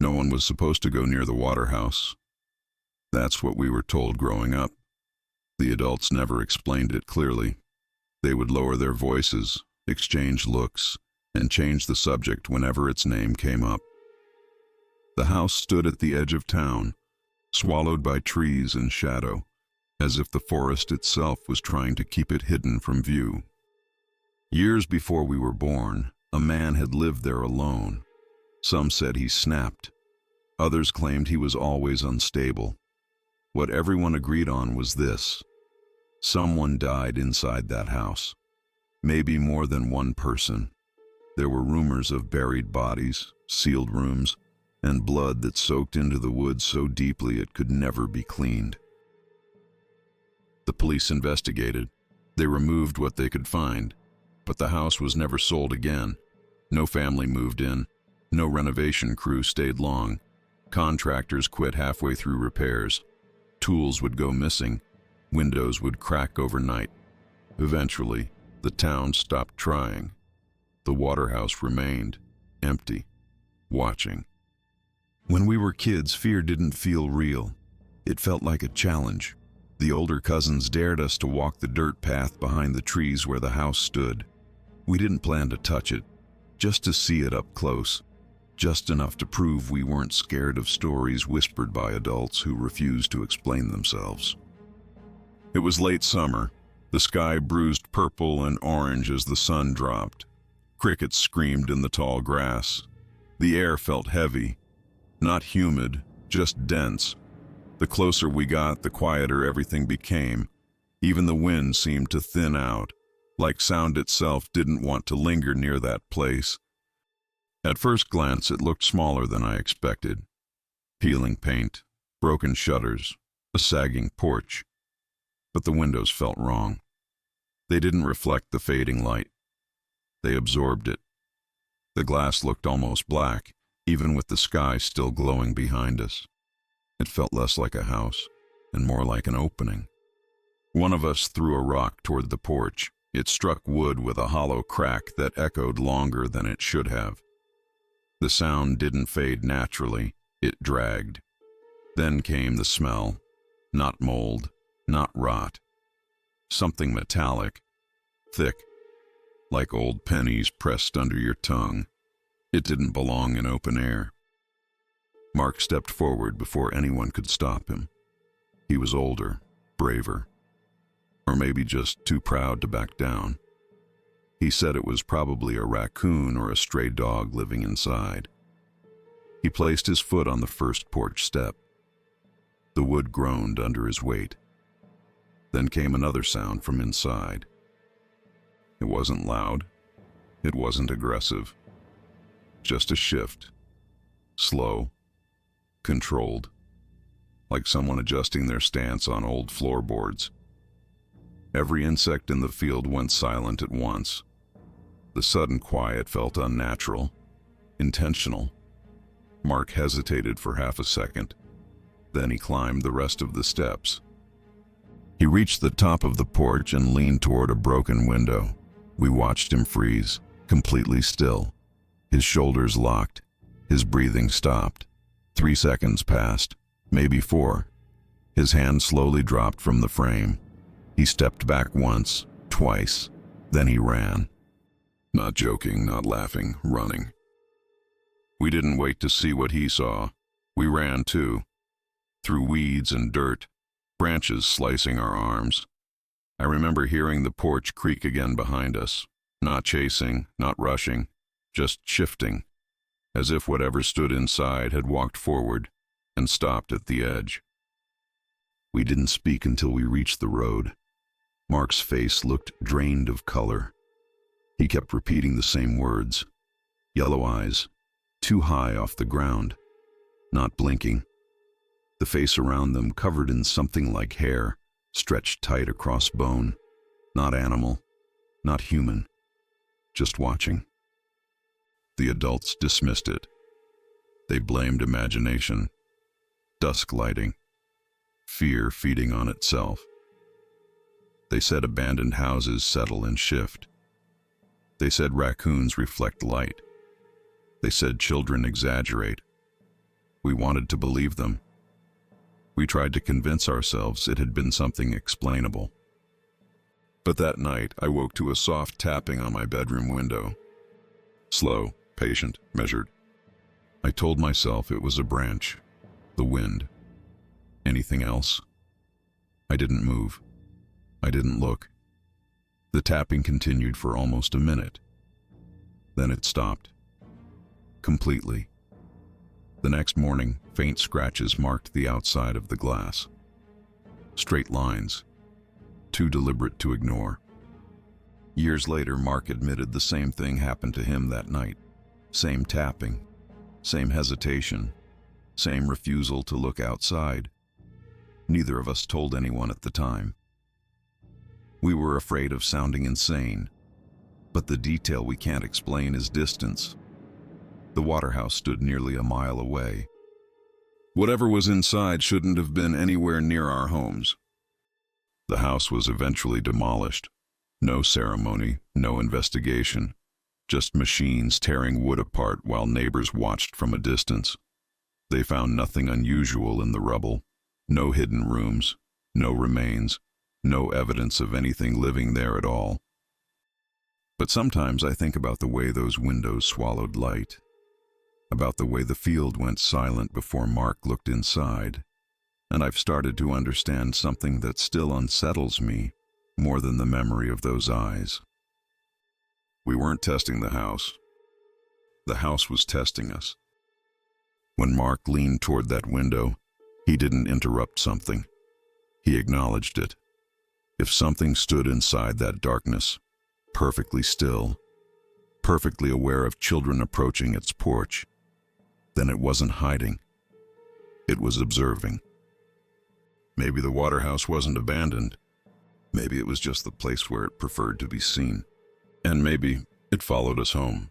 No one was supposed to go near the Waterhouse. That's what we were told growing up. The adults never explained it clearly. They would lower their voices, exchange looks, and change the subject whenever its name came up. The house stood at the edge of town, swallowed by trees and shadow, as if the forest itself was trying to keep it hidden from view. Years before we were born, a man had lived there alone. Some said he snapped. Others claimed he was always unstable. What everyone agreed on was this: someone died inside that house. Maybe more than one person. There were rumors of buried bodies, sealed rooms, and blood that soaked into the wood so deeply it could never be cleaned. The police investigated. They removed what they could find, but the house was never sold again. No family moved in. No renovation crew stayed long. Contractors quit halfway through repairs. Tools would go missing. Windows would crack overnight. Eventually, the town stopped trying. The Waterhouse remained, empty, watching. When we were kids, fear didn't feel real. It felt like a challenge. The older cousins dared us to walk the dirt path behind the trees where the house stood. We didn't plan to touch it, just to see it up close, just enough to prove we weren't scared of stories whispered by adults who refused to explain themselves. It was late summer. The sky bruised purple and orange as the sun dropped. Crickets screamed in the tall grass. The air felt heavy, not humid, just dense. The closer we got, the quieter everything became. Even the wind seemed to thin out, like sound itself didn't want to linger near that place. At first glance, it looked smaller than I expected. Peeling paint, broken shutters, a sagging porch. But the windows felt wrong. They didn't reflect the fading light. They absorbed it. The glass looked almost black, even with the sky still glowing behind us. It felt less like a house and more like an opening. One of us threw a rock toward the porch. It struck wood with a hollow crack that echoed longer than it should have. The sound didn't fade naturally, it dragged. Then came the smell. Not mold, not rot. Something metallic, thick, like old pennies pressed under your tongue. It didn't belong in open air. Mark stepped forward before anyone could stop him. He was older, braver, or maybe just too proud to back down. He said it was probably a raccoon or a stray dog living inside. He placed his foot on the first porch step. The wood groaned under his weight. Then came another sound from inside. It wasn't loud. It wasn't aggressive. Just a shift. Slow. Controlled. Like someone adjusting their stance on old floorboards. Every insect in the field went silent at once. The sudden quiet felt unnatural, intentional. Mark hesitated for half a second. Then he climbed the rest of the steps. He reached the top of the porch and leaned toward a broken window. We watched him freeze, completely still. His shoulders locked. His breathing stopped. 3 seconds passed, maybe 4. His hand slowly dropped from the frame. He stepped back once, twice. Then he ran. Not joking, not laughing, running. We didn't wait to see what he saw. We ran too. Through weeds and dirt, branches slicing our arms. I remember hearing the porch creak again behind us. Not chasing, not rushing, just shifting. As if whatever stood inside had walked forward and stopped at the edge. We didn't speak until we reached the road. Mark's face looked drained of color. He kept repeating the same words. Yellow eyes, too high off the ground, not blinking. The face around them covered in something like hair, stretched tight across bone. Not animal, not human, just watching. The adults dismissed it. They blamed imagination, dusk lighting, fear feeding on itself. They said abandoned houses settle and shift. They said raccoons reflect light. They said children exaggerate. We wanted to believe them. We tried to convince ourselves it had been something explainable. But that night, I woke to a soft tapping on my bedroom window. Slow, patient, measured. I told myself it was a branch, the wind. Anything else? I didn't move. I didn't look. The tapping continued for almost a minute. Then it stopped. Completely. The next morning, faint scratches marked the outside of the glass. Straight lines, too deliberate to ignore. Years later, Mark admitted the same thing happened to him that night. Same tapping, same hesitation, same refusal to look outside. Neither of us told anyone at the time. We were afraid of sounding insane, but the detail we can't explain is distance. The Waterhouse stood nearly a mile away. Whatever was inside shouldn't have been anywhere near our homes. The house was eventually demolished. No ceremony, no investigation. Just machines tearing wood apart while neighbors watched from a distance. They found nothing unusual in the rubble. No hidden rooms, no remains, no evidence of anything living there at all. But sometimes I think about the way those windows swallowed light, about the way the field went silent before Mark looked inside, and I've started to understand something that still unsettles me more than the memory of those eyes. We weren't testing the house. The house was testing us. When Mark leaned toward that window, he didn't interrupt something. He acknowledged it. If something stood inside that darkness, perfectly still, perfectly aware of children approaching its porch, then it wasn't hiding. It was observing. Maybe the Waterhouse wasn't abandoned. Maybe it was just the place where it preferred to be seen. And maybe it followed us home.